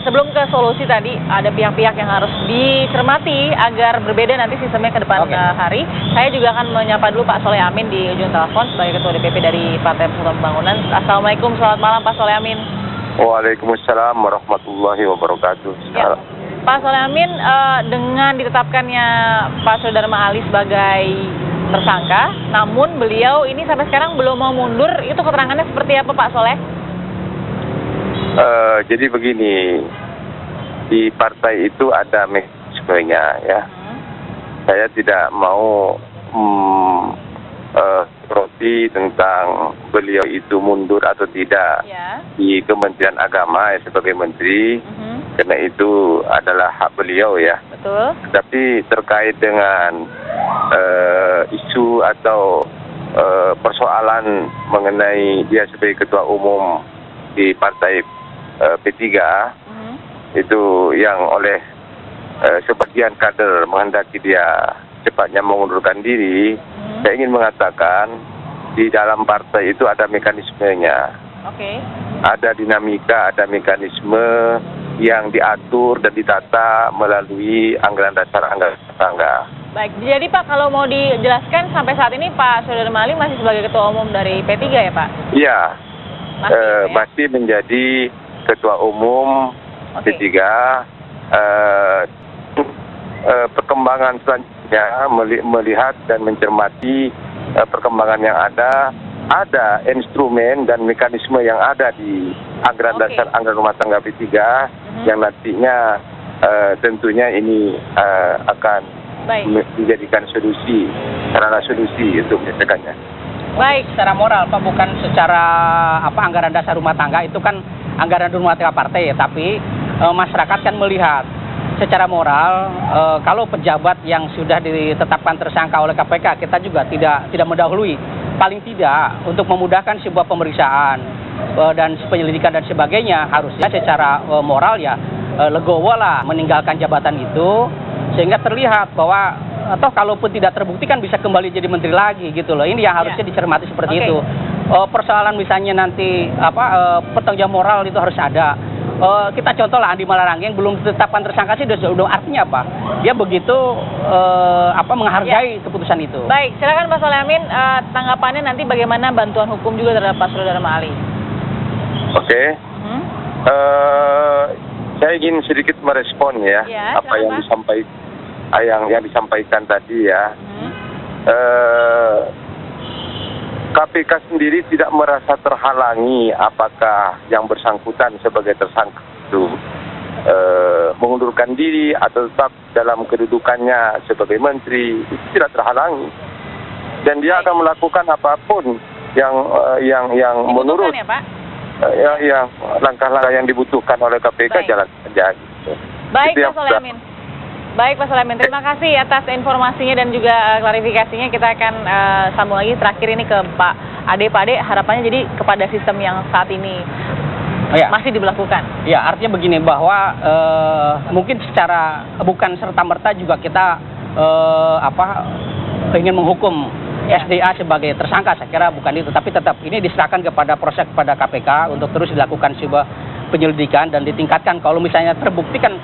sebelum ke solusi tadi, ada pihak-pihak yang harus dicermati agar berbeda nanti sistemnya ke depan hari. Saya juga akan menyapa dulu Pak Soleh Amin di ujung telepon sebagai Ketua DPP dari Partai Persatuan Pembangunan. Assalamualaikum, selamat malam Pak Soleh Amin. Waalaikumsalam warahmatullahi wabarakatuh. Ya. Pak Soleh Amin, dengan ditetapkannya Pak Sudarma Ali sebagai tersangka, namun beliau ini sampai sekarang belum mau mundur, itu keterangannya seperti apa Pak Soleh? Jadi begini, di partai itu ada mekanismenya ya. Saya tidak mau roti tentang beliau itu mundur atau tidak di Kementerian Agama ya, sebagai menteri, karena itu adalah hak beliau ya. Betul. Tapi terkait dengan isu atau persoalan mengenai dia sebagai ketua umum di partai P3 itu yang oleh sebagian kader menghendaki dia cepatnya mengundurkan diri, saya ingin mengatakan di dalam partai itu ada mekanismenya. Ada dinamika, ada mekanisme yang diatur dan ditata melalui anggaran dasar anggaran rumah tangga. Baik, jadi Pak, kalau mau dijelaskan sampai saat ini Pak Sudarma Ali masih sebagai ketua umum dari P3 ya Pak? Iya, masih menjadi ketua umum P3. Perkembangan selanjutnya melihat dan mencermati perkembangan yang ada instrumen dan mekanisme yang ada di anggaran dasar anggaran rumah tangga P3 yang nantinya tentunya ini akan dijadikan solusi, sarana solusi untuk menyelesaikannya. Baik, secara moral Pak, bukan secara anggaran dasar rumah tangga, itu kan anggaran rumah tangga partai ya, tapi masyarakat kan melihat secara moral kalau pejabat yang sudah ditetapkan tersangka oleh KPK, kita juga tidak mendahului, paling tidak untuk memudahkan sebuah pemeriksaan dan penyelidikan dan sebagainya, harusnya secara moral ya legowo lah meninggalkan jabatan itu, sehingga terlihat bahwa atau kalaupun tidak terbukti kan bisa kembali jadi menteri lagi gitu loh. Ini yang harusnya dicermati seperti itu. Persoalan misalnya nanti pertanggung jawab moral itu harus ada. Kita contoh lah Andi Malarangeng belum ditetapkan tersangka sih udah artinya apa? Dia begitu menghargai keputusan itu. Baik, silakan Pak Soleh Amin, tanggapannya nanti bagaimana bantuan hukum juga terhadap Pak Sudarma Ali. Saya ingin sedikit merespon ya apa yang disampaikan tadi ya. KPK sendiri tidak merasa terhalangi apakah yang bersangkutan sebagai tersangka itu mengundurkan diri atau tetap dalam kedudukannya sebagai menteri, itu tidak terhalangi, dan dia akan melakukan apapun yang menurut yang langkah-langkah yang dibutuhkan oleh KPK jalan saja. Baik Pak Soleh Amin. Baik Pak Soleh Amin, terima kasih atas informasinya dan juga klarifikasinya. Kita akan sambung lagi terakhir ini ke Pak Ade. Pak Ade, harapannya jadi kepada sistem yang saat ini masih diberlakukan. Ya, artinya begini, bahwa mungkin secara bukan serta-merta juga kita ingin menghukum SDA sebagai tersangka, saya kira bukan itu, tapi tetap ini diserahkan kepada proses kepada KPK untuk terus dilakukan sebuah penyelidikan dan ditingkatkan. Kalau misalnya terbuktikan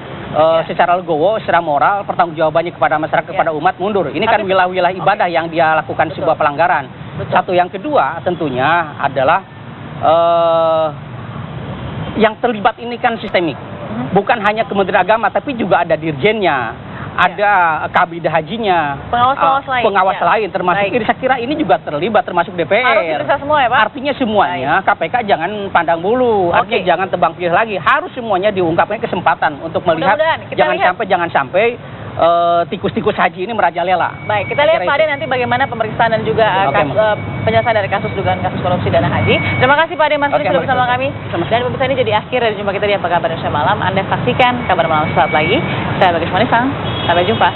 secara legowo, secara moral, pertanggungjawabannya kepada masyarakat, kepada umat mundur. Ini kan wilayah-wilayah ibadah yang dia lakukan sebuah pelanggaran. Satu, yang kedua tentunya adalah yang terlibat ini kan sistemik. Bukan hanya Kementerian Agama, tapi juga ada dirjennya, ada Kabinet Hajinya, pengawas lain termasuk. Saya kira ini juga terlibat, termasuk DPR. Harus diperiksa semua ya Pak? Artinya semuanya KPK jangan pandang bulu, artinya jangan tebang pilih lagi. Harus semuanya diungkapkan kesempatan untuk melihat, jangan sampai tikus-tikus haji ini merajalela. Baik, kita lihat Pak Ade nanti bagaimana pemeriksaan dan juga penyelesaian dari dugaan kasus korupsi dana haji. Terima kasih Pak Ade Mansuri sudah bersama kami. Dan pemirsa, ini jadi akhir dari jumpa kita di Apa Kabar Indonesia Malam. Anda saksikan Kabar Malam sesaat lagi. Saya Bagus Manisang. Sampai jumpa.